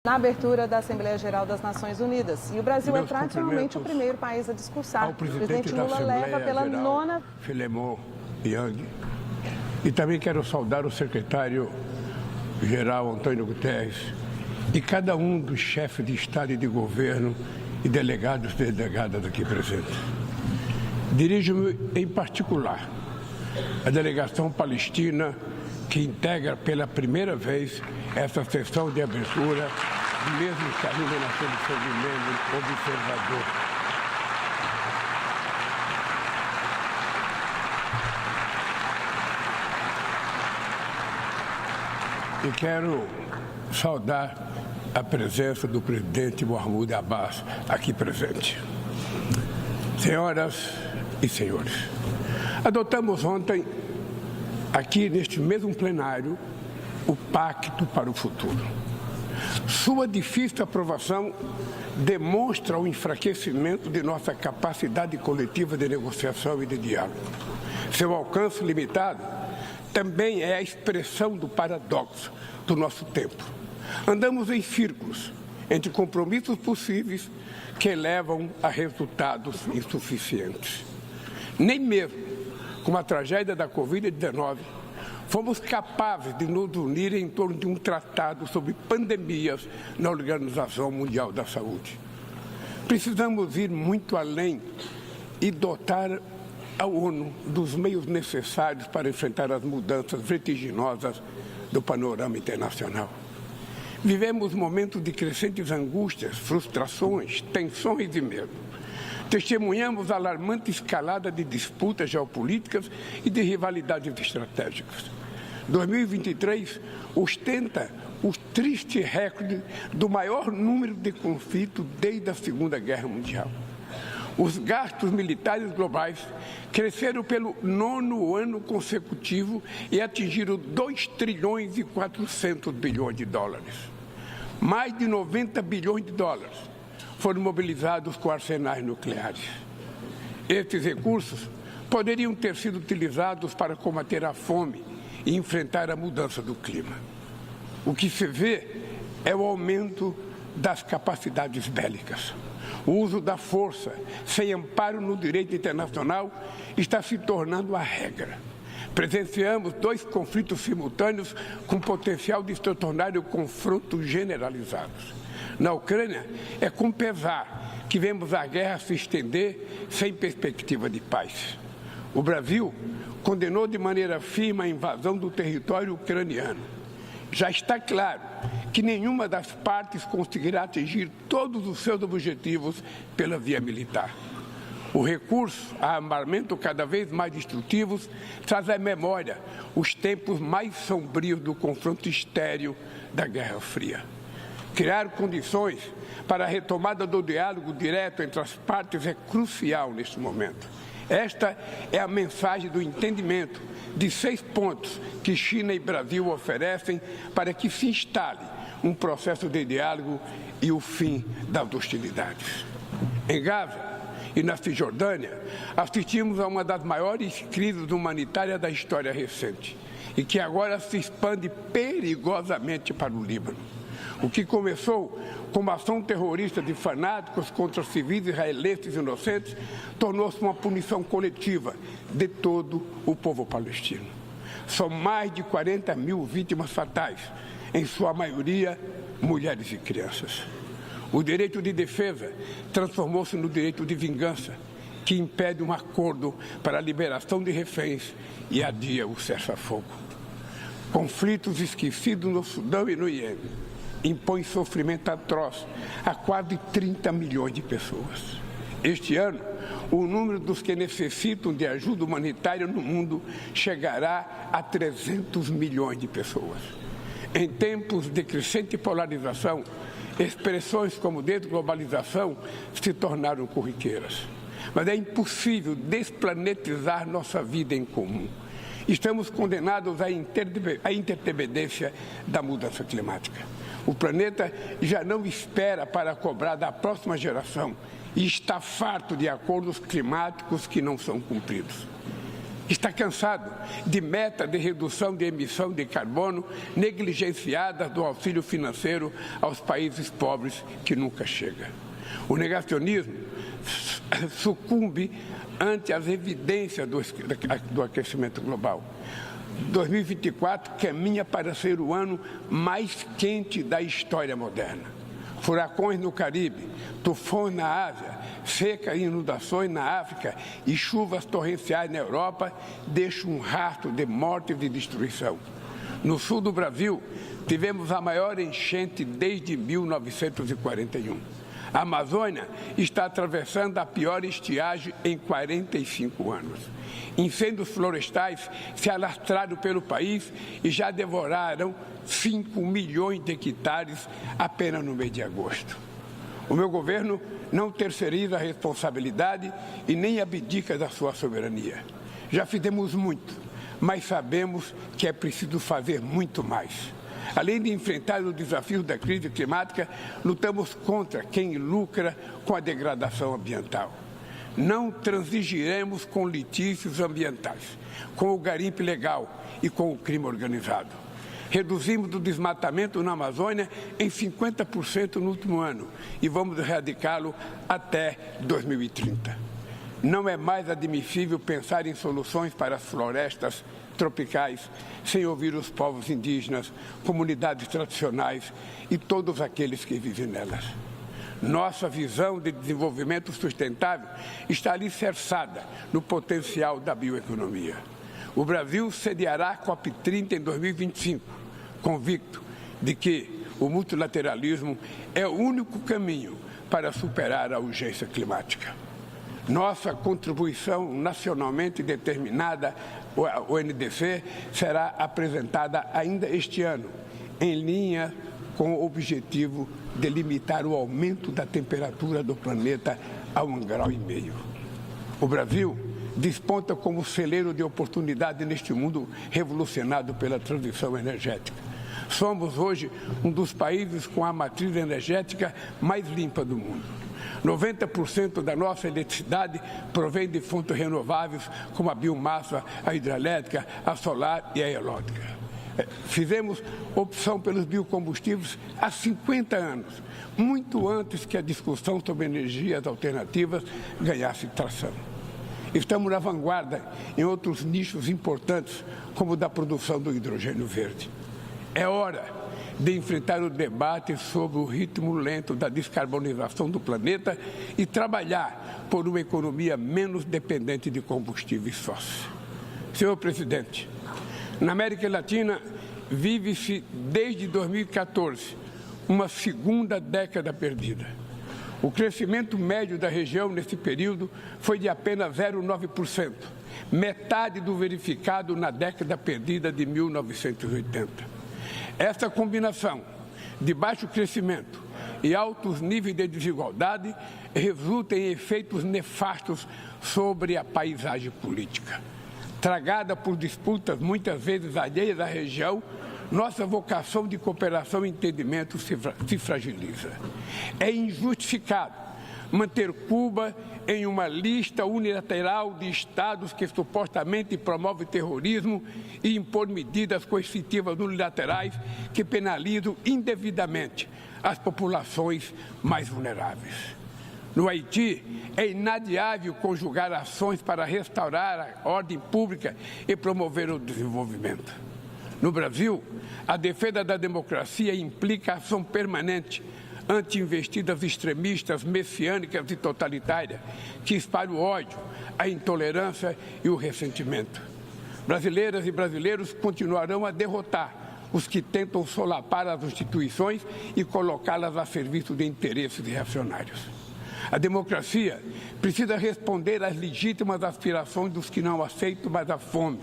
Na abertura da Assembleia Geral das Nações Unidas. E o Brasil é tradicionalmente o primeiro país a discursar. O presidente Lula leva pela nona... Filemon Yang. E também quero saudar o secretário-geral Antônio Guterres e cada um dos chefes de Estado e de governo e delegados e delegadas aqui presentes. Dirijo-me em particular à delegação palestina que integra pela primeira vez essa sessão de abertura, mesmo que ainda na condição de membro observador. E quero saudar a presença do presidente Mahmoud Abbas aqui presente. Senhoras e senhores, adotamos ontem, aqui neste mesmo plenário, o Pacto para o Futuro. Sua difícil aprovação demonstra o enfraquecimento de nossa capacidade coletiva de negociação e de diálogo. Seu alcance limitado também é a expressão do paradoxo do nosso tempo. Andamos em círculos entre compromissos possíveis que levam a resultados insuficientes. Nem mesmo com a tragédia da Covid-19, fomos capazes de nos unir em torno de um tratado sobre pandemias na Organização Mundial da Saúde. Precisamos ir muito além e dotar a ONU dos meios necessários para enfrentar as mudanças vertiginosas do panorama internacional. Vivemos momentos de crescentes angústias, frustrações, tensões e medo. Testemunhamos a alarmante escalada de disputas geopolíticas e de rivalidades estratégicas. 2023 ostenta o triste recorde do maior número de conflitos desde a Segunda Guerra Mundial. Os gastos militares globais cresceram pelo 9º ano consecutivo e atingiram 2 trilhões e 400 bilhões de dólares. Mais de 90 bilhões de dólares foram mobilizados com arsenais nucleares. Estes recursos poderiam ter sido utilizados para combater a fome e enfrentar a mudança do clima. O que se vê é o aumento das capacidades bélicas. O uso da força, sem amparo no direito internacional, está se tornando a regra. Presenciamos 2 conflitos simultâneos com potencial de se tornarem confrontos generalizados. Na Ucrânia, é com pesar que vemos a guerra se estender sem perspectiva de paz. O Brasil condenou de maneira firme a invasão do território ucraniano. Já está claro que nenhuma das partes conseguirá atingir todos os seus objetivos pela via militar. O recurso a armamento cada vez mais destrutivos traz à memória os tempos mais sombrios do confronto estéril da Guerra Fria. Criar condições para a retomada do diálogo direto entre as partes é crucial neste momento. Esta é a mensagem do entendimento de 6 pontos que China e Brasil oferecem para que se instale um processo de diálogo e o fim das hostilidades. Em Gaza e na Cisjordânia, assistimos a uma das maiores crises humanitárias da história recente e que agora se expande perigosamente para o Líbano. O que começou como ação terrorista de fanáticos contra civis israelenses inocentes tornou-se uma punição coletiva de todo o povo palestino. São mais de 40 mil vítimas fatais, em sua maioria mulheres e crianças. O direito de defesa transformou-se no direito de vingança, que impede um acordo para a liberação de reféns e adia o cessar-fogo. Conflitos esquecidos no Sudão e no Iêmen impõem sofrimento atroz a quase 30 milhões de pessoas. Este ano, o número dos que necessitam de ajuda humanitária no mundo chegará a 300 milhões de pessoas. Em tempos de crescente polarização, expressões como desglobalização se tornaram corriqueiras. Mas é impossível desplanetizar nossa vida em comum. Estamos condenados à interdependência da mudança climática. O planeta já não espera para cobrar da próxima geração e está farto de acordos climáticos que não são cumpridos. está cansado de meta de redução de emissão de carbono negligenciadas do auxílio financeiro aos países pobres que nunca chega. O negacionismo sucumbe ante as evidências do aquecimento global. 2024 caminha para ser o ano mais quente da história moderna. Furacões no Caribe, tufões na Ásia, seca e inundações na África e chuvas torrenciais na Europa deixam um rastro de morte e de destruição. No sul do Brasil, tivemos a maior enchente desde 1941. A Amazônia está atravessando a pior estiagem em 45 anos. Incêndios florestais se alastraram pelo país e já devoraram 5 milhões de hectares apenas no mês de agosto. O meu governo não terceiriza a responsabilidade e nem abdica da sua soberania. Já fizemos muito, mas sabemos que é preciso fazer muito mais. Além de enfrentar os desafios da crise climática, lutamos contra quem lucra com a degradação ambiental. Não transigiremos com litígios ambientais, com o garimpo ilegal e com o crime organizado. Reduzimos o desmatamento na Amazônia em 50% no último ano e vamos erradicá-lo até 2030. Não é mais admissível pensar em soluções para as florestas tropicais sem ouvir os povos indígenas, comunidades tradicionais e todos aqueles que vivem nelas. Nossa visão de desenvolvimento sustentável está alicerçada no potencial da bioeconomia. O Brasil sediará a COP30 em 2025, convicto de que o multilateralismo é o único caminho para superar a urgência climática. Nossa contribuição nacionalmente determinada, o NDC, será apresentada ainda este ano, em linha com o objetivo de limitar o aumento da temperatura do planeta a 1,5 graus. O Brasil desponta como celeiro de oportunidade neste mundo revolucionado pela transição energética. Somos hoje um dos países com a matriz energética mais limpa do mundo. 90% da nossa eletricidade provém de fontes renováveis, como a biomassa, a hidrelétrica, a solar e a eólica. Fizemos opção pelos biocombustíveis há 50 anos, muito antes que a discussão sobre energias alternativas ganhasse tração. Estamos na vanguarda em outros nichos importantes, como o da produção do hidrogênio verde. É hora de enfrentar o debate sobre o ritmo lento da descarbonização do planeta e trabalhar por uma economia menos dependente de combustíveis fósseis. Senhor presidente, na América Latina vive-se desde 2014 uma segunda década perdida. O crescimento médio da região nesse período foi de apenas 0,9%, metade do verificado na década perdida de 1980. Essa combinação de baixo crescimento e altos níveis de desigualdade resulta em efeitos nefastos sobre a paisagem política. Tragada por disputas muitas vezes alheias à região, nossa vocação de cooperação e entendimento se fragiliza. É injustificado manter Cuba em uma lista unilateral de estados que supostamente promove terrorismo e impor medidas coercitivas unilaterais que penalizam indevidamente as populações mais vulneráveis. No Haiti, é inadiável conjugar ações para restaurar a ordem pública e promover o desenvolvimento. No Brasil, a defesa da democracia implica ação permanente ante investidas extremistas, messiânicas e totalitárias que espalham o ódio, a intolerância e o ressentimento. Brasileiras e brasileiros continuarão a derrotar os que tentam solapar as instituições e colocá-las a serviço de interesses reacionários. A democracia precisa responder às legítimas aspirações dos que não aceitam mais a fome,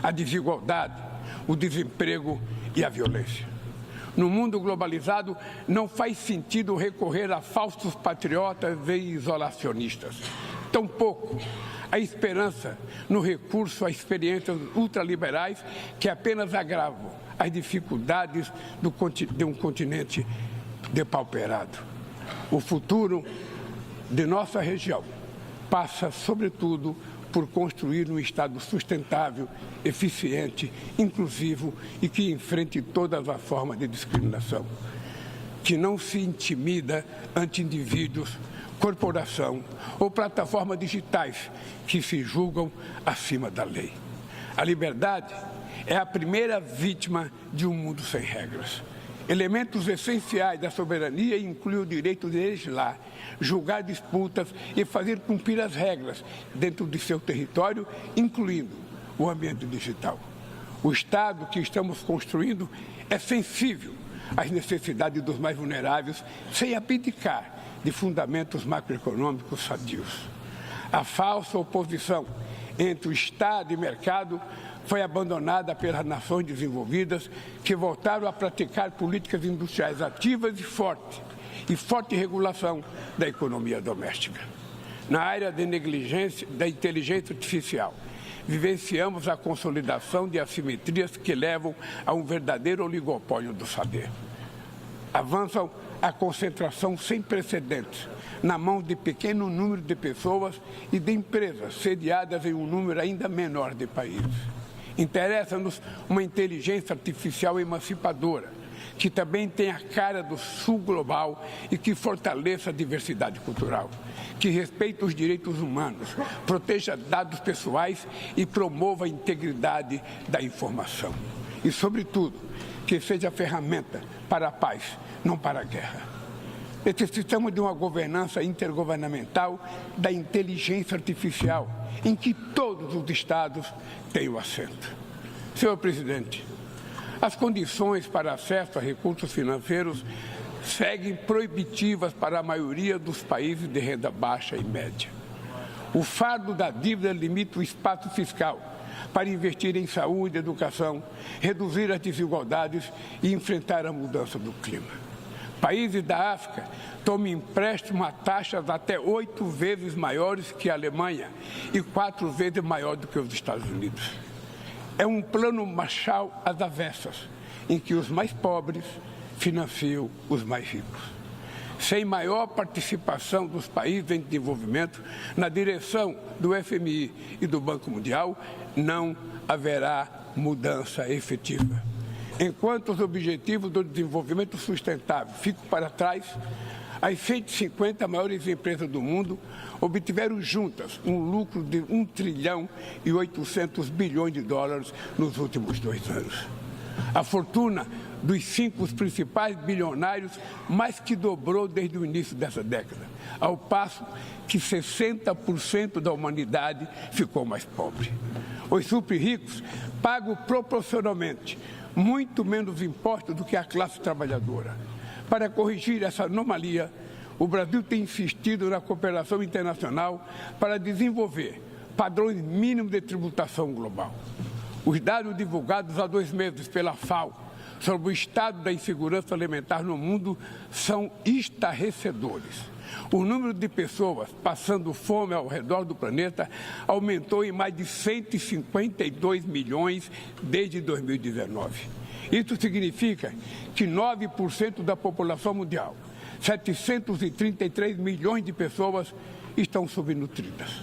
a desigualdade, o desemprego e a violência. No mundo globalizado, não faz sentido recorrer a falsos patriotas e isolacionistas. Tampouco a esperança no recurso a experiências ultraliberais que apenas agravam as dificuldades de um continente depauperado. O futuro de nossa região passa, sobretudo, por construir um Estado sustentável, eficiente, inclusivo e que enfrente todas as formas de discriminação, que não se intimida ante indivíduos, corporação ou plataformas digitais que se julgam acima da lei. A liberdade é a primeira vítima de um mundo sem regras. Elementos essenciais da soberania incluem o direito de legislar, julgar disputas e fazer cumprir as regras dentro de seu território, incluindo o ambiente digital. O Estado que estamos construindo é sensível às necessidades dos mais vulneráveis, sem abdicar de fundamentos macroeconômicos sadios. A falsa oposição entre o Estado e mercado foi abandonada pelas nações desenvolvidas que voltaram a praticar políticas industriais ativas e forte regulação da economia doméstica. Na área da inteligência artificial, vivenciamos a consolidação de assimetrias que levam a um verdadeiro oligopólio do saber. Avançam a concentração sem precedentes na mão de pequeno número de pessoas e de empresas sediadas em um número ainda menor de países. Interessa-nos uma inteligência artificial emancipadora, que também tenha a cara do sul global e que fortaleça a diversidade cultural, que respeite os direitos humanos, proteja dados pessoais e promova a integridade da informação. E, sobretudo, que seja ferramenta para a paz, não para a guerra. Necessitamos de uma governança intergovernamental da inteligência artificial, em que todos os estados tenham assento. Senhor presidente, as condições para acesso a recursos financeiros seguem proibitivas para a maioria dos países de renda baixa e média. O fardo da dívida limita o espaço fiscal para investir em saúde, educação, reduzir as desigualdades e enfrentar a mudança do clima. Países da África tomam empréstimo a taxas até 8 vezes maiores que a Alemanha e 4 vezes maior do que os Estados Unidos. É um plano Marshall às avessas, em que os mais pobres financiam os mais ricos. Sem maior participação dos países em desenvolvimento na direção do FMI e do Banco Mundial, não haverá mudança efetiva. Enquanto os objetivos do desenvolvimento sustentável ficam para trás, as 150 maiores empresas do mundo obtiveram juntas um lucro de 1 trilhão e 800 bilhões de dólares nos últimos 2 anos. A fortuna dos 5 principais bilionários mais que dobrou desde o início dessa década, ao passo que 60% da humanidade ficou mais pobre. Os super ricos pagam proporcionalmente muito menos impostos do que a classe trabalhadora. Para corrigir essa anomalia, o Brasil tem insistido na cooperação internacional para desenvolver padrões mínimos de tributação global. Os dados divulgados há 2 meses pela FAO sobre o estado da insegurança alimentar no mundo são estarrecedores. O número de pessoas passando fome ao redor do planeta aumentou em mais de 152 milhões desde 2019. Isso significa que 9% da população mundial, 733 milhões de pessoas, estão subnutridas.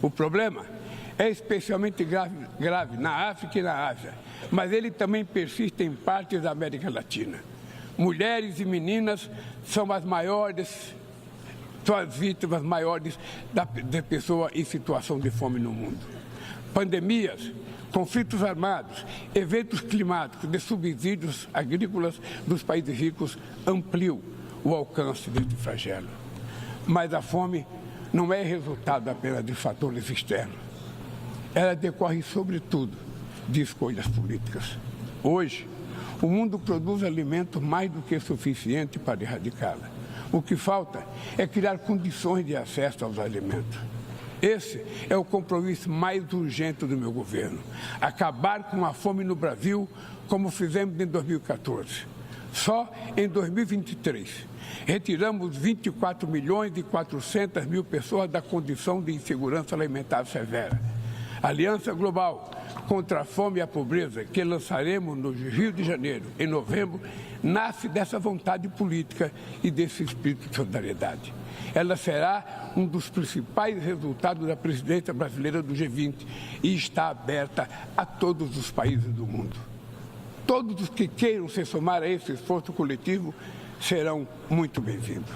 O problema é especialmente grave na África e na Ásia, mas ele também persiste em partes da América Latina. Mulheres e meninas são as vítimas maiores de pessoas em situação de fome no mundo. Pandemias, conflitos armados, eventos climáticos de subsídios agrícolas dos países ricos ampliam o alcance deste flagelo. Mas a fome não é resultado apenas de fatores externos. Ela decorre, sobretudo, de escolhas políticas. Hoje, o mundo produz alimento mais do que suficiente para erradicá-la. O que falta é criar condições de acesso aos alimentos. Esse é o compromisso mais urgente do meu governo. Acabar com a fome no Brasil, como fizemos em 2014. Só em 2023, retiramos 24 milhões e 400 mil pessoas da condição de insegurança alimentar severa. A Aliança Global contra a fome e a pobreza, que lançaremos no Rio de Janeiro, em novembro, nasce dessa vontade política e desse espírito de solidariedade. Ela será um dos principais resultados da presidência brasileira do G20 e está aberta a todos os países do mundo. Todos os que queiram se somar a esse esforço coletivo serão muito bem-vindos.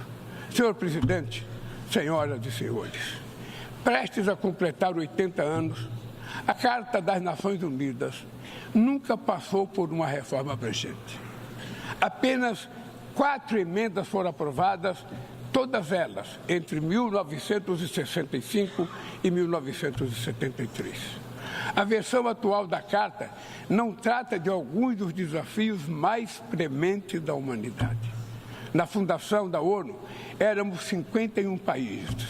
Senhor presidente, senhoras e senhores, prestes a completar 80 anos, a Carta das Nações Unidas nunca passou por uma reforma abrangente. Apenas 4 emendas foram aprovadas, todas elas entre 1965 e 1973. A versão atual da Carta não trata de alguns dos desafios mais prementes da humanidade. Na fundação da ONU, éramos 51 países.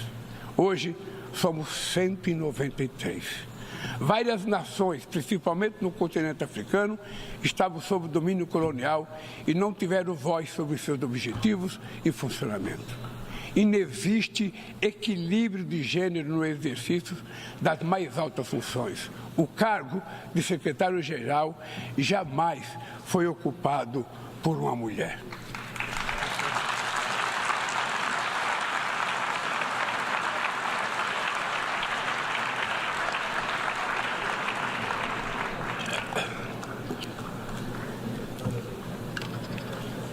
Hoje, somos 193. Várias nações, principalmente no continente africano, estavam sob domínio colonial e não tiveram voz sobre seus objetivos e funcionamento. Inexiste equilíbrio de gênero no exercício das mais altas funções. O cargo de secretário-geral jamais foi ocupado por uma mulher.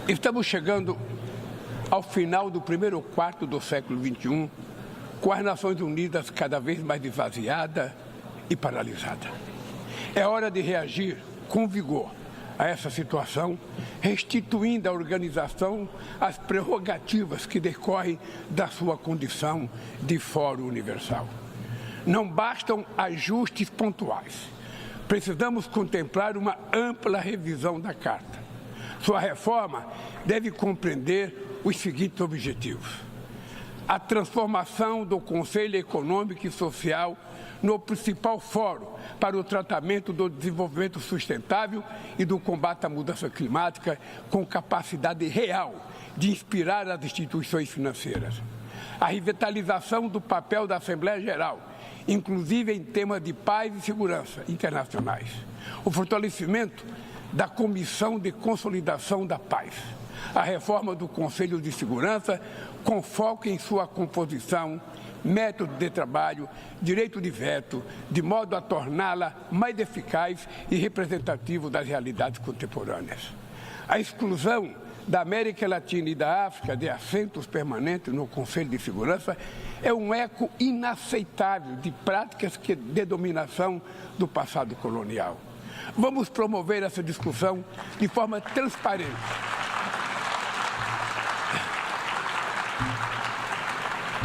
Estamos chegando ao final do primeiro quarto do século XXI, com as Nações Unidas cada vez mais esvaziada e paralisada. É hora de reagir com vigor a essa situação, restituindo à organização as prerrogativas que decorrem da sua condição de Fórum Universal. Não bastam ajustes pontuais. Precisamos contemplar uma ampla revisão da Carta. Sua reforma deve compreender os seguintes objetivos: a transformação do Conselho Econômico e Social no principal fórum para o tratamento do desenvolvimento sustentável e do combate à mudança climática, com capacidade real de inspirar as instituições financeiras. A revitalização do papel da Assembleia Geral, inclusive em temas de paz e segurança internacionais. O fortalecimento da Comissão de Consolidação da Paz. A reforma do Conselho de Segurança, com foco em sua composição, método de trabalho, direito de veto, de modo a torná-la mais eficaz e representativa das realidades contemporâneas. A exclusão da América Latina e da África de assentos permanentes no Conselho de Segurança é um eco inaceitável de práticas de dominação do passado colonial. Vamos promover essa discussão de forma transparente.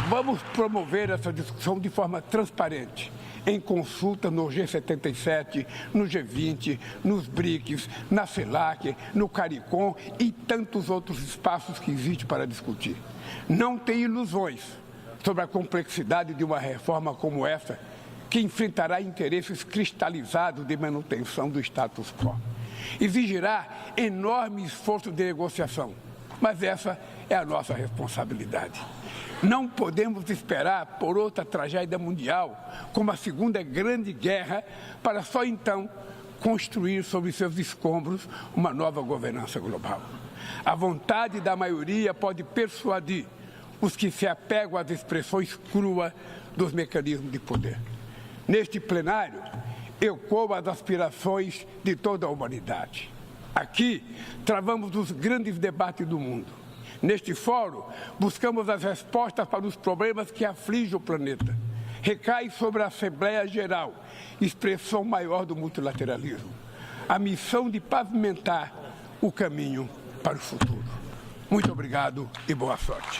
Vamos promover essa discussão de forma transparente, em consulta no G77, no G20, nos BRICS, na CELAC, no CARICOM e tantos outros espaços que existem para discutir. Não tem ilusões sobre a complexidade de uma reforma como essa, que enfrentará interesses cristalizados de manutenção do status quo. Exigirá enorme esforço de negociação, mas essa é a nossa responsabilidade. Não podemos esperar por outra tragédia mundial, como a Segunda Grande Guerra, para só então construir sobre seus escombros uma nova governança global. A vontade da maioria pode persuadir os que se apegam às expressões cruas dos mecanismos de poder. Neste plenário, ecoam as aspirações de toda a humanidade. Aqui, travamos os grandes debates do mundo. Neste fórum, buscamos as respostas para os problemas que afligem o planeta. Recai sobre a Assembleia Geral, expressão maior do multilateralismo, a missão de pavimentar o caminho para o futuro. Muito obrigado e boa sorte.